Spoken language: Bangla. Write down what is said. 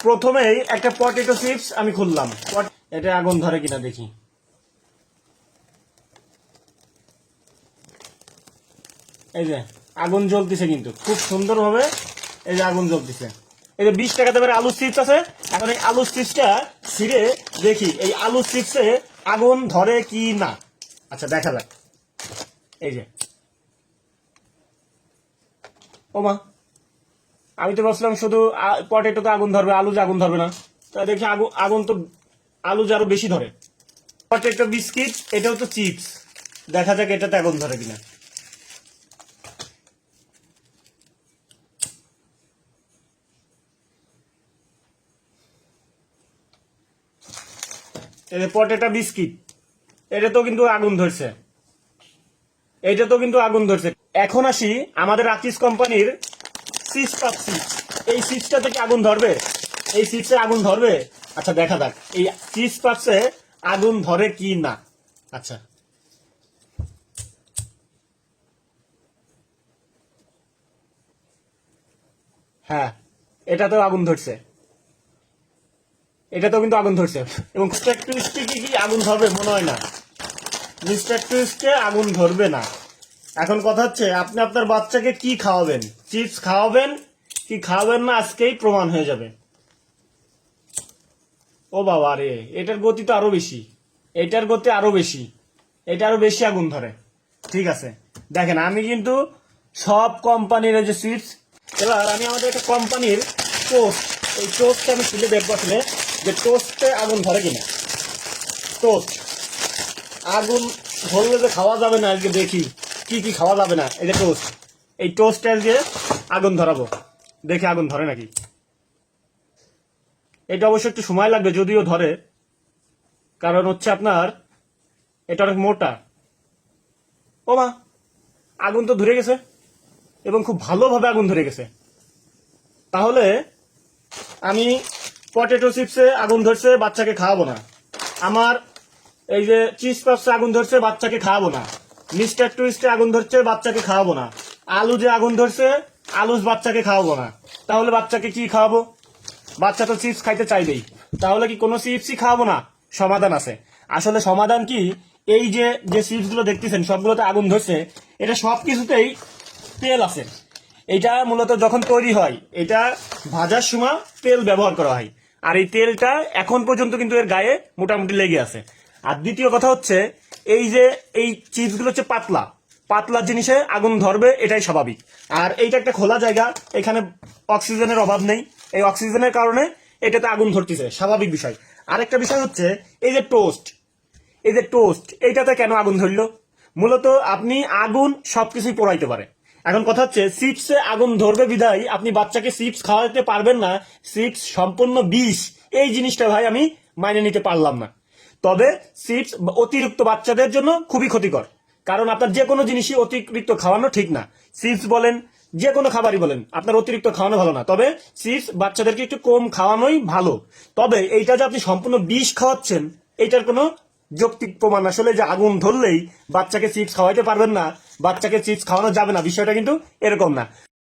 প্রথমেই একটা পটেটো চিপস আমি খুললাম, এটা আগুন ধরে কিনা দেখি। এই যে আগুন জ্বলতেছে, কিন্তু খুব সুন্দর ভাবে এই যে আগুন জ্বলতেছে। এই যে 20 টাকাতে বের আলু চিপস আছে। এখন এই আলু চিপসটা ছিঁড়ে দেখি এই আলু চিপসে আগুন ধরে কি না। আচ্ছা দেখা যাক। এই যে ও মা, আমি তো ভাবছিলাম শুধু পটেটোতে আগুন ধরবে, আলু যে আগুন ধরবে না। তা দেখি আগুন তো আলু যে আরো বেশি ধরে। পটেটো বিস্কিট, এটাও তো চিপস, দেখা যাক এটাতে আগুন ধরে কিনা। এই যে পটেটো বিস্কিট, এটা তো কিন্তু আগুন ধরছে, এইটা তো কিন্তু আগুন ধরছে। এখন আসি আমাদের আকিস কোম্পানির চিপস পাপ চিপস, এই চিপসটা থেকে আগুন ধরবে? এই চিপসে আগুন ধরবে? আচ্ছা দেখা যাক এই চিপস পাপসে আগুন ধরে কি না। আচ্ছা হ্যাঁ, এটাতেও আগুন ধরছে, এটাতেও কিন্তু আগুন ধরছে। এবং মিস্টার টুইস্টে কি আগুন ধরবে? মনে হয় না, মিস্টার টুইস্টে আগুন ধরবে না। এখন কথা হচ্ছে আপনি আপনার বাচ্চাকে কি খাওয়াবেন, চিপস খাওয়াবেন কি খাওয়াবেন না, আজকেই প্রমাণ হয়ে যাবে। ও বাবা রে, এটার গতি তো আরো বেশি, এটার গতি আরো বেশি, এটা আরো বেশি আগুন ধরে। ঠিক আছে, দেখেন আমি কিন্তু সব কোম্পানির যে চিপস, এবার আমি আমাদের একটা কোম্পানির টোস্ট, এই টোস্টটা আমি তুলে দেখবো আসলে যে টোস্টে আগুন ধরে কিনা। টোস্ট আগুন ধরলে যে খাওয়া যাবে না, আজকে দেখি কি কি খাওয়া যাবে না। এই যে টোস্ট, এই টোস্টে আজকে আগুন ধরাবো, দেখি আগুন ধরে নাকি। এটা অবশ্য একটু সময় লাগবে যদিও ধরে, কারণ হচ্ছে আপনার এটা অনেক মোটা। ও মা, আগুন তো ধরে গেছে, এবং খুব ভালোভাবে আগুন ধরে গেছে। তাহলে আমি পটেটো চিপসে আগুন ধরছে, বাচ্চাকে খাওয়াবো না। আমার এই যে চিজ পাপসে আগুন ধরছে, বাচ্চাকে খাওয়াবো না। মিস্টার টুইস্টে আগুন ধরছে, বাচ্চাকে খাওয়াবো না। আলু যে আগুন ধরছে, আলু বাচ্চাকে খাওয়াবো না। তাহলে বাচ্চাকে কি খাওয়াবো? বাচ্চা তো চিপস খাইতে চাইবেই, তাহলে কি কোনো চিপসই খাওয়াবো না? সমাধান আছে। আসলে সমাধান কি, এই যে যে চিপস গুলো দেখতেছেন সবগুলোতে আগুন ধরছে, এটা সব কিছুতেই তেল আছে। এটা মূলত যখন তৈরি হয়, এটা ভাজার সময় তেল ব্যবহার করা হয়, আর এই তেলটা এখন পর্যন্ত কিন্তু এর গায়ে মোটামুটি লেগে আছে। আর দ্বিতীয় কথা হচ্ছে এই যে এই চিপস গুলো হচ্ছে পাতলা, পাতলা জিনিসে আগুন ধরবে, এটাই স্বাভাবিক। আর এইটা একটা খোলা জায়গা, এখানে অক্সিজেনের অভাব নেই, এই অক্সিজেনের কারণে এটাতে আগুন ধরতেছে, স্বাভাবিক বিষয়। আরেকটা বিষয় হচ্ছে এই যে টোস্ট, এই যে টোস্ট, এইটাতে কেন আগুন ধরলো? মূলত আপনি আগুন সবকিছুই পোড়াইতে পারে। এখন কথা হচ্ছে চিপসে আগুন ধরবে বিধায় আপনি বাচ্চাকে চিপস খাওয়াতে পারবেন না, চিপস সম্পূর্ণ বিষ। এই জিনিসটা ভাই আমি মাইনে নিতে পারলাম না। তবে চিপস অতিরিক্ত বাচ্চাদের জন্য খুবই ক্ষতিকর, কারণ আপনার যে কোনো জিনিসই অতিরিক্ত খাওয়ানো ঠিক না। চিপস বলেন, যে কোনো খাবারই বলেন, আপনার অতিরিক্ত খাওয়ানো ভালো না। তবে চিপস বাচ্চাদেরকে একটু কম খাওয়ানোই ভালো। তবে এইটা যে আপনি সম্পূর্ণ বিষ খাওয়াচ্ছেন, এইটার কোনো যৌক্তিক প্রমাণ আসলে যে আগুন ধরলেই বাচ্চাকে চিপস খাওয়াইতে পারবেন না, বাচ্চাকে চিপস খাওয়ানো যাবে না, বিষয়টা কিন্তু এরকম না।